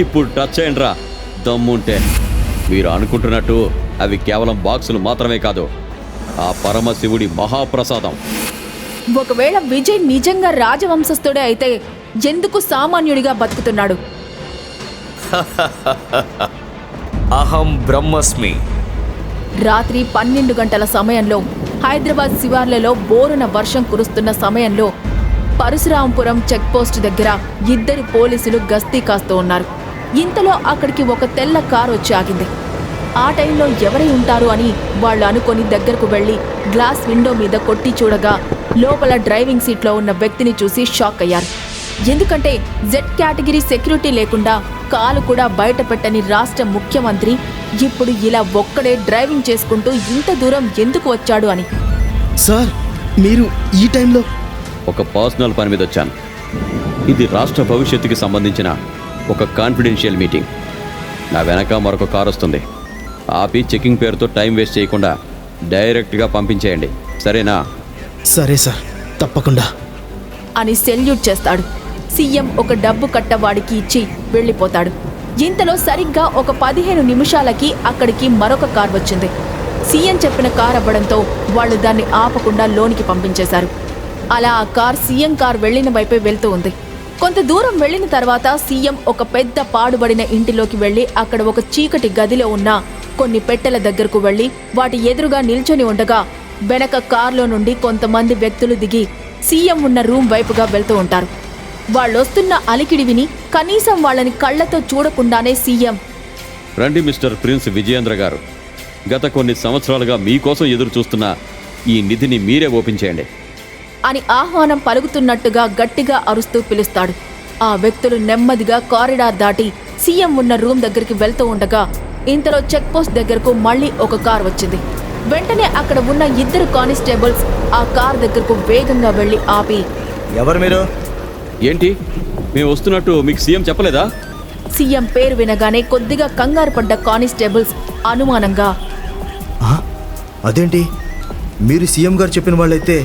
ఇప్పుడు టచ్ అయ్యండ్రా దమ్ముంటే. మీరు అనుకుంటున్నట్టు అవి కేవలం బాక్సులు మాత్రమే కాదు, ఆ పరమశివుడి మహాప్రసాదం. ఒకవేళ విజయ్ నిజంగా రాజవంశస్థుడే అయితే ఎందుకు సామాన్యుడిగా బతుకుతున్నాడు? అహం బ్రహ్మస్మి. రాత్రి 12 గంటల సమయంలో హైదరాబాద్ శివార్లలో బోరున వర్షం కురుస్తున్న సమయంలో పరశురాంపురం చెక్పోస్ట్ దగ్గర 2 పోలీసులు గస్తీ కాస్తూ ఉన్నారు. ఇంతలో అక్కడికి ఒక తెల్ల కారు వచ్చి ఆగింది. ఆ టైంలో ఎవరై ఉంటారు అని వాళ్ళు అనుకొని దగ్గరకు వెళ్లి గ్లాస్ విండో మీద కొట్టి చూడగా లోపల డ్రైవింగ్ సీట్లో ఉన్న వ్యక్తిని చూసి షాక్ అయ్యారు. ఎందుకంటే జెడ్ కేటగిరీ సెక్యూరిటీ లేకుండా కాలు కూడా బయట పెట్టని రాష్ట్ర ముఖ్యమంత్రి ఇప్పుడు ఇలా ఒక్కడే డ్రైవింగ్ చేసుకుంటూ ఇంత దూరం ఎందుకు వచ్చాడు అని. సార్, మీరు ఈ టైంలో? ఒక పర్సనల్ పని మీద వచ్చాను. ఇది రాష్ట్ర భవిష్యత్తుకి సంబంధించిన ఒక కాన్ఫిడెన్షియల్ మీటింగ్. నా వెనక మరొక కారు వస్తుంది. ఆపి చెకింగ్ పేరుతో టైం వేస్ట్ చేయకుండా డైరెక్ట్గా పంపించేయండి, సరేనా? సరే సార్, తప్పకుండా అని సెల్యూట్ చేస్తాడు. సీఎం ఒక డబ్బు కట్టవాడికి ఇచ్చి వెళ్ళిపోతాడు. ఇంతలో సరిగ్గా ఒక 15 నిమిషాలకి అక్కడికి మరొక కార్ వచ్చింది. సీఎం చెప్పిన కార్ అవ్వడంతో వాళ్ళు దాన్ని ఆపకుండా లోనికి పంపించేశారు. అలా ఆ కార్ సీఎం కార్ వెళ్లిన వైపే వెళ్తూ ఉంది. కొంత దూరం వెళ్లిన తర్వాత సీఎం ఒక పెద్ద పాడుబడిన ఇంటిలోకి వెళ్లి అక్కడ ఒక చీకటి గదిలో ఉన్న కొన్ని పెట్టెల దగ్గరకు వెళ్లి వాటి ఎదురుగా నిల్చొని ఉండగా వెనక కారులో నుండి కొంతమంది వ్యక్తులు దిగి సీఎం ఉన్న రూమ్ వైపుగా వెళ్తూ ఉంటారు. వాళ్ళొస్తున్న అలికిడి విని కనీసం వాళ్ళని కళ్లతో చూడకుండానే సీఎం, రండి మిస్టర్ ప్రిన్స్ విజయేంద్ర గారు, గత కొన్ని సంవత్సరాలుగా మీకోసం ఎదురు చూస్తున్న ఈ నిధిని మీరే ఓపెన్ చేయండి అని ఆహ్వానం పలుకుతున్నట్టుగా గట్టిగా అరుస్తూ పిలుస్తాడు. ఆ వ్యక్తులు నెమ్మదిగా కారిడార్ దాటి సీఎం ఉన్న రూమ్ దగ్గరికి వెళ్తూ ఉండగా ఇంతలో చెక్ పోస్ట్ దగ్గరకు మళ్లీ ఒక కార్ వచ్చింది. వెంటనే అక్కడ ఉన్న 2 కానిస్టేబుల్స్ ఆ కార్ దగ్గరకు వేగంగా వెళ్లి ఆపి, ఎవరు మీరు? ఏంటి, మేము వస్తున్నట్టు మీకు సీఎం చెప్పలేదా? సీఎం పేరు వినగానే కొద్దిగా కంగారు పడ్డ కానిస్టేబుల్స్ అనుమానంగా, అదేంటి, మీరు సీఎం గారు చెప్పిన వాళ్ళైతే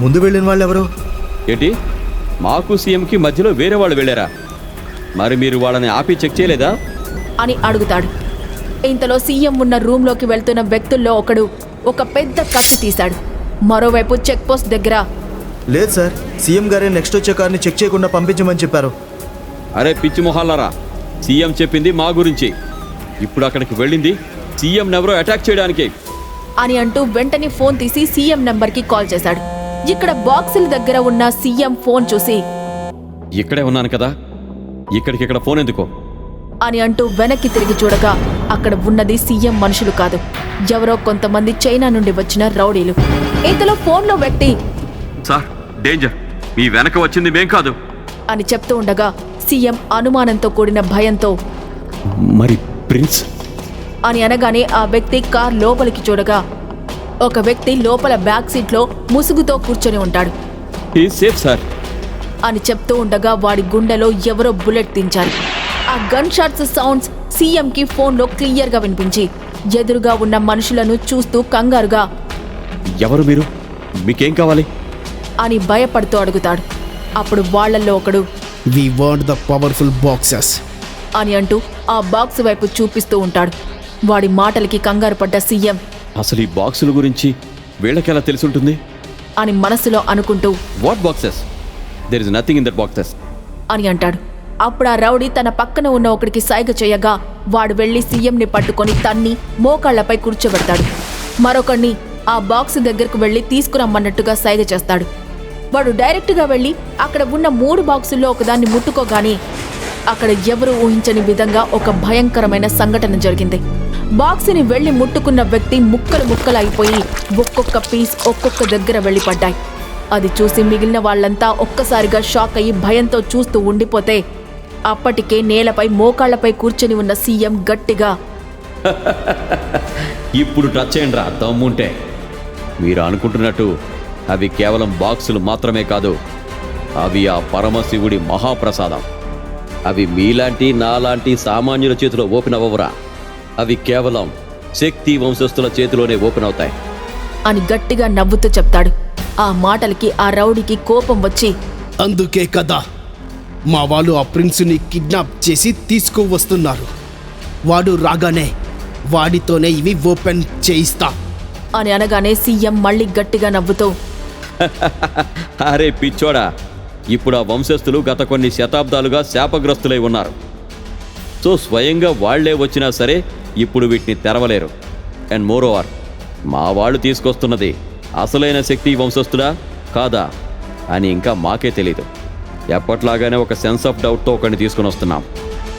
ముందు వెళ్ళిన వాళ్ళు ఎవరు? ఏంటి, మాకు సీఎంకి మధ్యలో వేరే వాళ్ళు వెళ్ళారా? మరి మీరు వాళ్ళని ఆపి చెక్ చేయలేదా అని అడుగుతాడు. ఇంతలో సీఎం ఉన్న రూమ్లోకి వెళ్తున్న వ్యక్తుల్లో ఒకడు ఒక పెద్ద కత్తి తీశాడు. మరోవైపు చెక్ పోస్ట్ దగ్గర, లేదు సార్, సీఎం గారే నెక్స్ట్ వచ్చే కార్ని చెక్ చేయకుండా పంపించమని చెప్పారు. అరే పిచ్చి మొహాలారా, సీఎం చెప్పింది మా గురించి. ఇప్పుడు అక్కడికి వెళ్ళింది సీఎం ఎవరో అటాక్ చేయడానికి అని అంటూ వెంటనే ఫోన్ తీసి సీఎం నంబర్కి కాల్ చేశాడు. ఇక్కడ బాక్సుల దగ్గర ఉన్న సీఎం ఫోన్ చూసి, ఇక్కడే ఉన్నాను కదా, ఇక్కడికిక్కడ ఫోన్ ఎందుకో అని అంటూ వెనక్కి తిరిగి చూడగా అక్కడ ఉన్నది సీఎం మనుషులు కాదు, ఎవరో కొంతమంది చైనా నుండి వచ్చిన రౌడీలు. ఇంతలో ఫోన్లో వ్యక్తి, సార్ డేంజర్, మీ వెనక వచ్చింది మేం కాదు అని చెప్తూ ఉండగా సీఎం అనుమానంతో కూడిన భయంతో, మరి ప్రిన్స్ అని అనగానే ఆ వ్యక్తి కార్ లోపలికి చూడగా ఒక వ్యక్తి లోపల బ్యాక్ సీట్లో ముసుగుతో కూర్చొని ఉంటాడు. ఈ సేఫ్ సార్ అని చెప్తూ ఉండగా వాడి గుండెలో ఎవరో బుల్లెట్ దించారు. ఆ గన్ షాట్స్ సౌండ్స్ సీఎంకి ఫోన్లో క్లియర్గా వినిపించి ఎదురుగా ఉన్న మనుషులను చూస్తూ కంగారుగా, ఎవరు మీరు, మీకేం కావాలి అని భయపడుతూ అడుగుతాడు. అప్పుడు వాళ్లల్లో ఒకడు, we want the powerful boxes అని అంటూ ఆ బాక్స్ వైపు చూపిస్తూ ఉంటాడు. వాడి మాటలకి కంగారు పడ్డ సీఎం, అసలు ఈ బాక్సుల గురించి వీళ్ళకెలా తెలుసుంటుంది అని మనసులో అనుకుంటూ, what boxes, there is nothing in that boxes అని అంటాడు. అప్పుడు ఆ రౌడీ తన పక్కన ఉన్న ఒకడికి సైగ చేయగా వాడు వెళ్లి సీఎంని పట్టుకొని తన్ని మోకాళ్లపై కూర్చోబెడతాడు. మరొకడిని ఆ బాక్స్ దగ్గరకు వెళ్లి తీసుకురమ్మన్నట్టుగా సైగ చేస్తాడు. వాడు డైరెక్ట్గా వెళ్లి అక్కడ ఉన్న 3 బాక్సుల్లో ఒకదాన్ని ముట్టుకోగానే అక్కడ ఎవరూ ఊహించని విధంగా ఒక భయంకరమైన సంఘటన జరిగింది. బాక్సుని వెళ్లి ముట్టుకున్న వ్యక్తి ముక్కలు ముక్కలు అయిపోయి ఒక్కొక్క పీస్ ఒక్కొక్క దగ్గర వెళ్లి పడ్డాయి. అది చూసి మిగిలిన వాళ్లంతా ఒక్కసారిగా షాక్ అయ్యి భయంతో చూస్తూ ఉండిపోతే అప్పటికే నేలపై మోకాళ్లపై కూర్చొని ఉన్న సీఎం గట్టిగా, ఇప్పుడు టచ్ చేయండి రా దమ్ముంటే. మీరు అనుకుంటున్నట్టు అవి కేవలం బాక్సులు మాత్రమే కాదు, అవి ఆ పరమశివుడి మహాప్రసాదం. అవి మీలాంటి నాలాంటి సామాన్యుల చేతిలో ఓపెన్ అవ్వవురా. అవి కేవలం శక్తి వంశస్థుల చేతిలోనే ఓపెన్ అవుతాయి అని గట్టిగా నవ్వుతూ చెప్తాడు. ఆ మాటలకి ఆ రౌడీకి కోపం వచ్చి, అందుకే కదా మా వాళ్ళు ఆ ప్రిన్స్ని కిడ్నాప్ చేసి తీసుకువస్తున్నారు. వాడు రాగానే వాడితోనే ఇవి ఓపెన్ చేయిస్తా అని అనగానే సీఎం మళ్ళీ గట్టిగా నవ్వుతూ, అరే పిచ్చోడా, ఇప్పుడు ఆ వంశస్థులు గత కొన్ని శతాబ్దాలుగా శాపగ్రస్తులై ఉన్నారు. సో స్వయంగా వాళ్లే వచ్చినా సరే ఇప్పుడు వీటిని తెరవలేరు. అండ్ మోర్ ఓవర్, మా వాళ్ళు తీసుకొస్తున్నది అసలైన శక్తి వంశస్థుడా కాదా అని ఇంకా మాకే తెలీదు. ఎప్పట్లాగానే ఒక సెన్స్ ఆఫ్ డౌట్తో ఒకరిని తీసుకుని వస్తున్నాం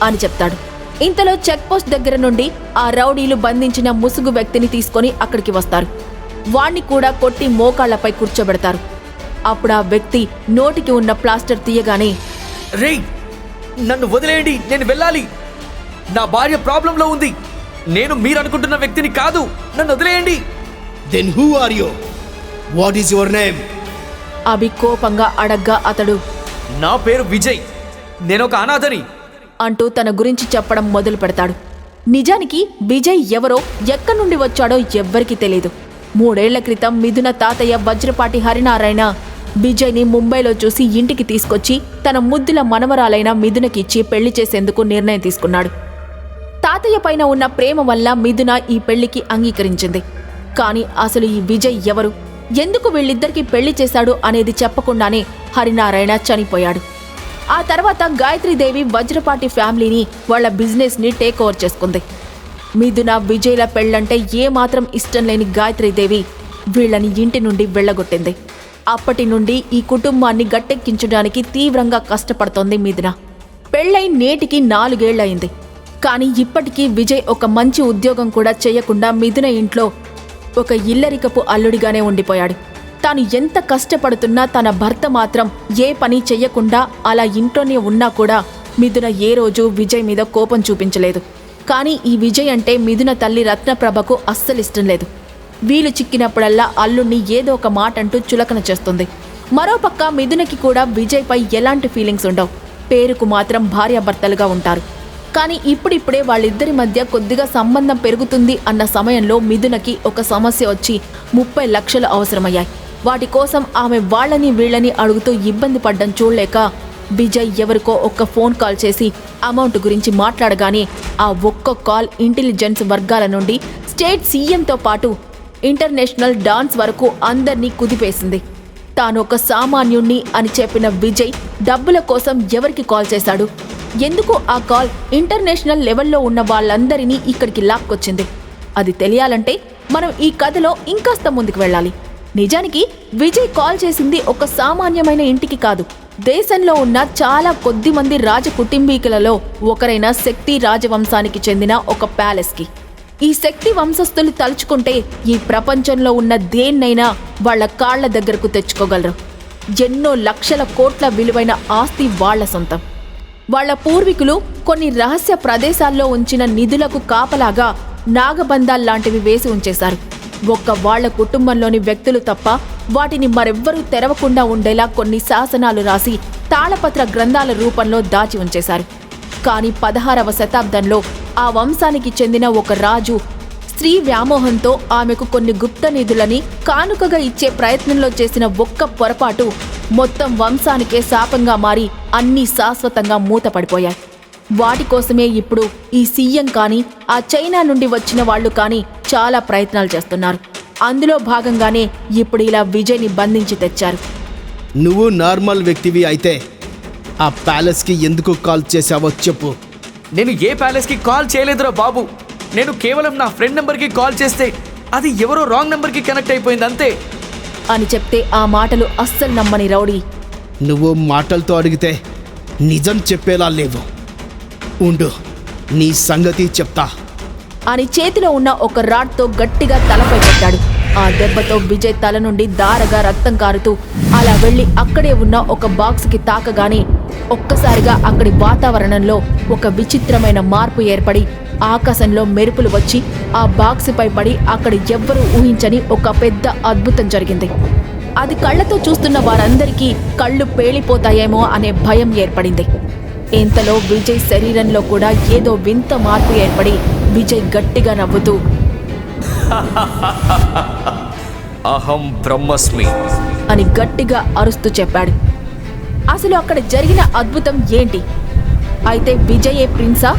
అని చెప్తాడు. ఇంతలో చెక్ పోస్ట్ దగ్గర నుండి ఆ రౌడీలు బంధించిన ముసుగు వ్యక్తిని తీసుకొని అక్కడికి వస్తారు. వాణ్ణి కూడా కొట్టి మోకాళ్లపై కూర్చోబెడతారు. అప్పుడు ఆ వ్యక్తి నోటికి ఉన్న ప్లాస్టర్ తీయగానే, రేయ్, నన్ను వదిలేయండి, నేను వెళ్ళాలి. నా భార్య ప్రాబ్లంలో ఉంది. నేను మీరనుకుంటున్న వ్యక్తిని కాదు, నన్ను వదిలేయండి. Then who are you? What is your name? Abhi కోపంగా అడగ్గా అతడు, నా పేరు విజయ్, నేనొక అనాథని. అంటూ తన గురించి చెప్పడం మొదలు పెడతాడు. నిజానికి విజయ్ ఎవరో, ఎక్కడి నుండి వచ్చాడో ఎవ్వరికీ తెలీదు. 3 ఏళ్ల క్రితం మిథున తాతయ్య వజ్రపాటి హరినారాయణ విజయ్ని ముంబైలో చూసి ఇంటికి తీసుకొచ్చి తన ముద్దుల మనవరాలైన మిథునకిచ్చి పెళ్లి చేసేందుకు నిర్ణయం తీసుకున్నాడు. తాతయ్య పైన ఉన్న ప్రేమ వల్ల మిథున ఈ పెళ్లికి అంగీకరించింది. కానీ అసలు ఈ విజయ్ ఎవరు, ఎందుకు వీళ్ళిద్దరికీ పెళ్లి చేశాడు అనేది చెప్పకుండానే హరినారాయణ చనిపోయాడు. ఆ తర్వాత గాయత్రీదేవి వజ్రపాటి ఫ్యామిలీని, వాళ్ల బిజినెస్ని టేక్ ఓవర్ చేసుకుంది. మిథున విజయ్ల పెళ్లంటే ఏమాత్రం ఇష్టం లేని గాయత్రీదేవి వీళ్లని ఇంటి నుండి వెళ్లగొట్టింది. అప్పటి నుండి ఈ కుటుంబాన్ని గట్టెక్కించడానికి తీవ్రంగా కష్టపడుతోంది మిథున. పెళ్లై నేటికి 4 ఏళ్లయింది. కానీ ఇప్పటికీ విజయ్ ఒక మంచి ఉద్యోగం కూడా చేయకుండా మిథున ఇంట్లో ఒక ఇల్లరికపు అల్లుడిగానే ఉండిపోయాడు. తాను ఎంత కష్టపడుతున్నా తన భర్త మాత్రం ఏ పని చెయ్యకుండా అలా ఇంట్లోనే ఉన్నా కూడా మిథున ఏ రోజు విజయ్ మీద కోపం చూపించలేదు. కానీ ఈ విజయ్ అంటే మిథున తల్లి రత్నప్రభకు అస్సలిష్టం లేదు. వీలు చిక్కినప్పుడల్లా అల్లుణ్ణి ఏదో ఒక మాట అంటూ చులకన చేస్తుంది. మరోపక్క మిథునకి కూడా విజయ్పై ఎలాంటి ఫీలింగ్స్ ఉండవు. పేరుకు మాత్రం భార్యాభర్తలుగా ఉంటారు. కానీ ఇప్పుడిప్పుడే వాళ్ళిద్దరి మధ్య కొద్దిగా సంబంధం పెరుగుతుంది అన్న సమయంలో మిథునకి ఒక సమస్య వచ్చి 30 లక్షలు అవసరమయ్యాయి. వాటి కోసం ఆమె వాళ్ళని వీళ్ళని అడుగుతూ ఇబ్బంది పడ్డం చూడలేక విజయ్ ఎవరికో ఒక్క ఫోన్ కాల్ చేసి అమౌంట్ గురించి మాట్లాడగానే ఆ ఒక్క కాల్ ఇంటెలిజెన్స్ వర్గాల నుండి స్టేట్ సీఎంతో పాటు ఇంటర్నేషనల్ డాన్స్ వరకు అందర్నీ కుదిపేసింది. తానొక సామాన్యుణ్ణి అని చెప్పిన విజయ్ డబ్బుల కోసం ఎవరికి కాల్ చేశాడు, ఎందుకు ఆ కాల్ ఇంటర్నేషనల్ లెవెల్లో ఉన్న వాళ్ళందరినీ ఇక్కడికి లాక్కొచ్చింది? అది తెలియాలంటే మనం ఈ కథలో ఇంకాస్త ముందుకు వెళ్ళాలి. నిజానికి విజయ్ కాల్ చేసింది ఒక సామాన్యమైన ఇంటికి కాదు, దేశంలో ఉన్న చాలా కొద్ది మంది రాజ కుటుంబీకులలో ఒకరైన శక్తి రాజవంశానికి చెందిన ఒక ప్యాలెస్కి. ఈ శక్తి వంశస్థులు తలుచుకుంటే ఈ ప్రపంచంలో ఉన్న దేన్నైనా వాళ్ల కాళ్ల దగ్గరకు తెచ్చుకోగలరు. ఎన్నో లక్షల కోట్ల విలువైన ఆస్తి వాళ్ల సొంతం. వాళ్ల పూర్వీకులు కొన్ని రహస్య ప్రదేశాల్లో ఉంచిన నిధులకు కాపలాగా నాగబంధాల్లాంటివి వేసి ఉంచేశారు. ఒక్క వాళ్ల కుటుంబంలోని వ్యక్తులు తప్ప వాటిని మరెవ్వరూ తెరవకుండా ఉండేలా కొన్ని శాసనాలు రాసి తాళపత్ర గ్రంథాల రూపంలో దాచి ఉంచేశారు. కానీ 16వ శతాబ్దంలో ఆ వంశానికి చెందిన ఒక రాజు స్త్రీ వ్యామోహంతో ఆమెకు కొన్ని గుప్త నిధులని కానుకగా ఇచ్చే ప్రయత్నంలో చేసిన ఒక్క పొరపాటు మొత్తం వంశానికే శాపంగా మారి అన్నీ శాశ్వతంగా మూతపడిపోయాయి. వాటి కోసమే ఇప్పుడు ఈ సీఎం కానీ ఆ చైనా నుండి వచ్చిన వాళ్ళు కానీ చాలా ప్రయత్నాలు చేస్తున్నారు. అందులో భాగంగానే ఇప్పుడు ఇలా విజయ్ని బంధించి తెచ్చారు. నువ్వు నార్మల్ వ్యక్తివి అయితే ఆ ప్యాలెస్కి ఎందుకు కాల్ చేశావో చెప్పు. నేను ఏ ప్యాలెస్కి కాల్ చేయలేదురా బాబు. నేను కేవలం నా ఫ్రెండ్ నెంబర్కి కాల్ చేస్తే అది ఎవరో రాంగ్ నెంబర్కి కనెక్ట్ అయిపోయింది అంతే అని చెప్తే ఆ మాటలు అస్సలు నమ్మని రౌడీ, నువ్వు మాటలతో అడిగితే నిజం చెప్పేలా లేవు, ఉండు నీ సంగతి చెప్తా అని చేతిలో ఉన్న ఒక రాడ్తో గట్టిగా తలపై పెట్టాడు. ఆ దెబ్బతో విజయ్ తల నుండి దారగా రక్తం కారుతూ అలా వెళ్లి అక్కడే ఉన్న ఒక బాక్స్కి తాకగానే ఒక్కసారిగా అక్కడి వాతావరణంలో ఒక విచిత్రమైన మార్పు ఏర్పడి ఆకాశంలో మెరుపులు వచ్చి ఆ బాక్సుపై పడి అక్కడ ఎవ్వరూ ఊహించని ఒక పెద్ద అద్భుతం జరిగింది. అది కళ్లతో చూస్తున్న వారందరికీ కళ్ళు పేలిపోతాయేమో అనే భయం ఏర్పడింది. ఇంతలో విజయ్ శరీరంలో కూడా ఏదో వింత మార్పు ఏర్పడి విజయ్ గట్టిగా నవ్వుతూ అహం బ్రహ్మస్మి అని గట్టిగా అరుస్తూ చెప్పాడు. అసలు అక్కడ జరిగిన అద్భుతం ఏంటి? అయితే విజయే ప్రిన్సా?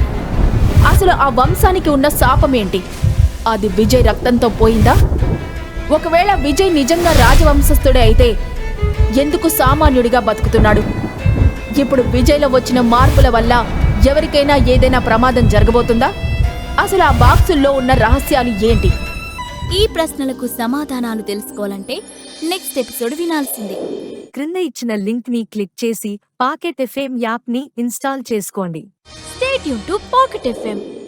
అసలు ఆ వంశానికి ఉన్న శాపం ఏంటి? అది విజయ్ రక్తంతో పోయిందా? ఒకవేళ విజయ్ నిజంగా రాజవంశస్థుడే అయితే ఎందుకు సామాన్యుడిగా బతుకుతున్నాడు? ఇప్పుడు విజయ్లో వచ్చిన మార్పుల వల్ల ఎవరికైనా ఏదైనా ప్రమాదం జరగబోతుందా? అసలు ఆ బాక్సుల్లో ఉన్న రహస్యాలు ఏంటి? ఈ ప్రశ్నలకు సమాధానాలు తెలుసుకోవాలంటే నెక్స్ట్ ఎపిసోడ్ వినాల్సిందే. క్రింద ఇచ్చిన లింక్ ని క్లిక్ చేసి పాకెట్ ఎఫ్ఎం యాప్ ని ఇన్స్టాల్ చేసుకోండి. Stay tuned to Pocket FM.